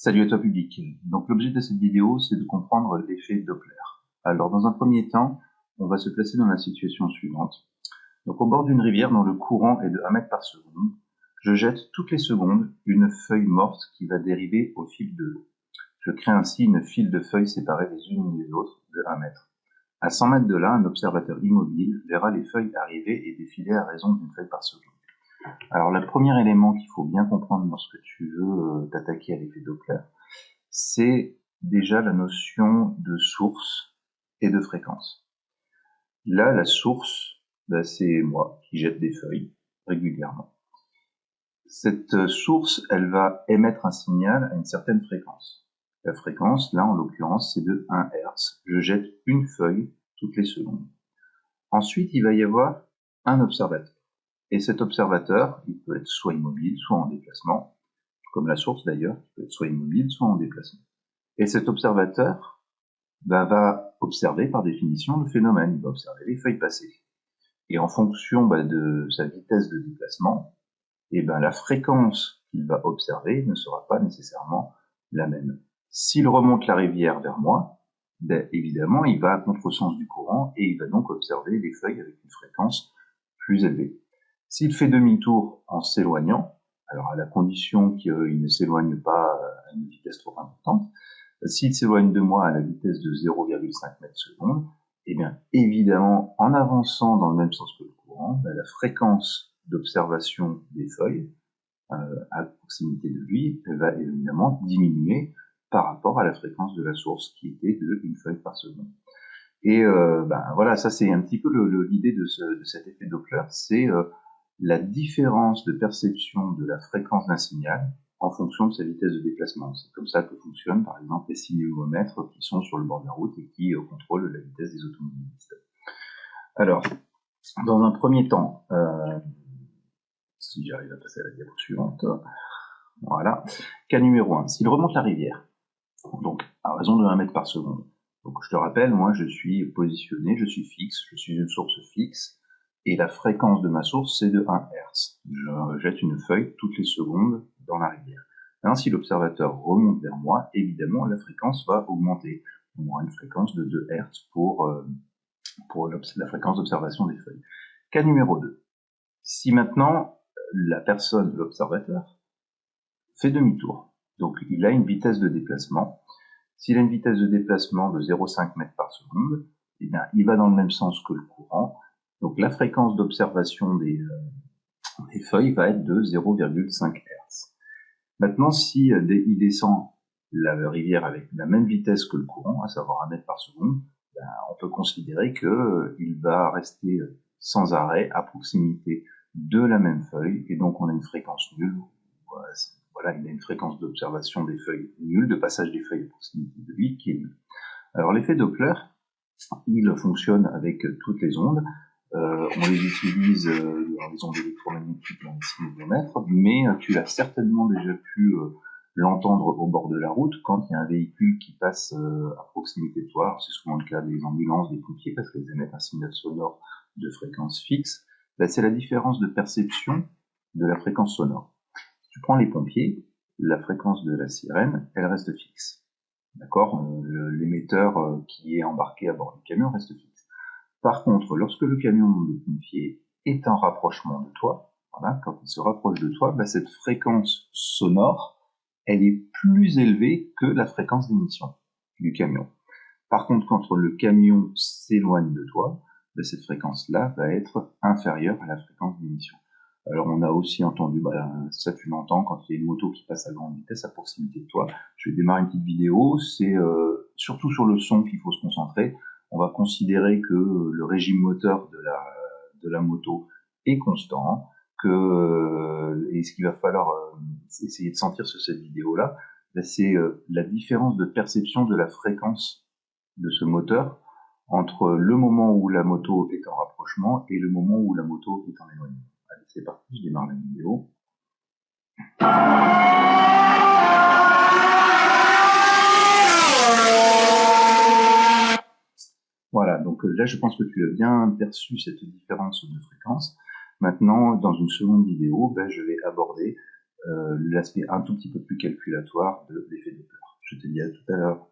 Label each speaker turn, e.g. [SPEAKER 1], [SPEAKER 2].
[SPEAKER 1] Salut à toi public. Donc l'objet de cette vidéo, c'est de comprendre l'effet Doppler. Alors dans un premier temps, on va se placer dans la situation suivante. Donc au bord d'une rivière dont le courant est de 1 mètre par seconde, je jette toutes les secondes une feuille morte qui va dériver au fil de l'eau. Je crée ainsi une file de feuilles séparées les unes des autres de 1 mètre. À 100 mètres de là, un observateur immobile verra les feuilles arriver et défiler à raison d'une feuille par seconde. Alors le premier élément qu'il faut bien comprendre lorsque tu veux t'attaquer à l'effet Doppler, c'est déjà la notion de source et de fréquence. Là, la source, c'est moi qui jette des feuilles régulièrement. Cette source, elle va émettre un signal à une certaine fréquence. La fréquence, là en l'occurrence, c'est de 1 Hz. Je jette une feuille toutes les secondes. Ensuite, il va y avoir un observateur. Et cet observateur, il peut être soit immobile, soit en déplacement, comme la source d'ailleurs, qui peut être soit immobile, soit en déplacement. Et cet observateur va observer par définition le phénomène, il va observer les feuilles passées. Et en fonction de sa vitesse de déplacement, la fréquence qu'il va observer ne sera pas nécessairement la même. S'il remonte la rivière vers moi, évidemment, il va à contresens du courant et il va donc observer les feuilles avec une fréquence plus élevée. S'il fait demi-tour en s'éloignant, alors à la condition qu'il ne s'éloigne pas à une vitesse trop importante, s'il s'éloigne de moi à la vitesse de 0,5 mètres seconde, eh bien évidemment, en avançant dans le même sens que le courant, la fréquence d'observation des feuilles à proximité de lui va évidemment diminuer par rapport à la fréquence de la source qui était de 1 feuille par seconde. Et voilà, ça c'est un petit peu l'idée de cet effet Doppler, c'est la différence de perception de la fréquence d'un signal en fonction de sa vitesse de déplacement. C'est comme ça que fonctionnent par exemple les sismomètres qui sont sur le bord de la route et qui contrôlent la vitesse des automobilistes. Alors, dans un premier temps, si j'arrive à passer à la diapo suivante, voilà, cas numéro 1, s'il remonte la rivière, donc à raison de 1 mètre par seconde. Donc je te rappelle, moi je suis positionné, je suis fixe, je suis une source fixe, et la fréquence de ma source c'est de 1 Hz. Je jette une feuille toutes les secondes dans la rivière. Maintenant, si l'observateur remonte vers moi, évidemment la fréquence va augmenter. On aura une fréquence de 2 Hz pour la fréquence d'observation des feuilles. Cas numéro 2. Si maintenant la personne, l'observateur, fait demi-tour, donc il a une vitesse de déplacement. S'il a une vitesse de déplacement de 0,5 mètres par seconde, eh bien, il va dans le même sens que le courant. Donc la fréquence d'observation des feuilles va être de 0,5 Hz. Maintenant, si il descend la rivière avec la même vitesse que le courant, à savoir 1 mètre par seconde, on peut considérer qu'il va rester sans arrêt à proximité de la même feuille, et donc on a une fréquence nulle. Voilà, il a une fréquence d'observation des feuilles nulle, de passage des feuilles à proximité de lui qui est nulle. Alors l'effet Doppler, il fonctionne avec toutes les ondes. On les utilise dans les ondes électromagnétiques dans les sismomètres, mais tu as certainement déjà pu l'entendre au bord de la route quand il y a un véhicule qui passe à proximité de toi. C'est souvent le cas des ambulances, des pompiers, parce qu'elles émettent un signal sonore de fréquence fixe. C'est la différence de perception de la fréquence sonore. Si tu prends les pompiers, la fréquence de la sirène, elle reste fixe. D'accord, l'émetteur qui est embarqué à bord du camion reste fixe. Par contre, lorsque le camion de pompier est en rapprochement de toi, voilà, quand il se rapproche de toi, cette fréquence sonore, elle est plus élevée que la fréquence d'émission du camion. Par contre, quand le camion s'éloigne de toi, cette fréquence-là va être inférieure à la fréquence d'émission. Alors on a aussi entendu, ça tu l'entends quand il y a une moto qui passe à grande vitesse à proximité de toi. Je vais démarrer une petite vidéo, c'est surtout sur le son qu'il faut se concentrer. On va considérer que le régime moteur de la moto est constant, et ce qu'il va falloir essayer de sentir sur cette vidéo-là, c'est la différence de perception de la fréquence de ce moteur entre le moment où la moto est en rapprochement et le moment où la moto est en éloignement. Allez, c'est parti, je démarre la vidéo. Voilà, donc là je pense que tu as bien perçu cette différence de fréquence. Maintenant, dans une seconde vidéo, je vais aborder l'aspect un tout petit peu plus calculatoire de l'effet Doppler. Je te dis à tout à l'heure.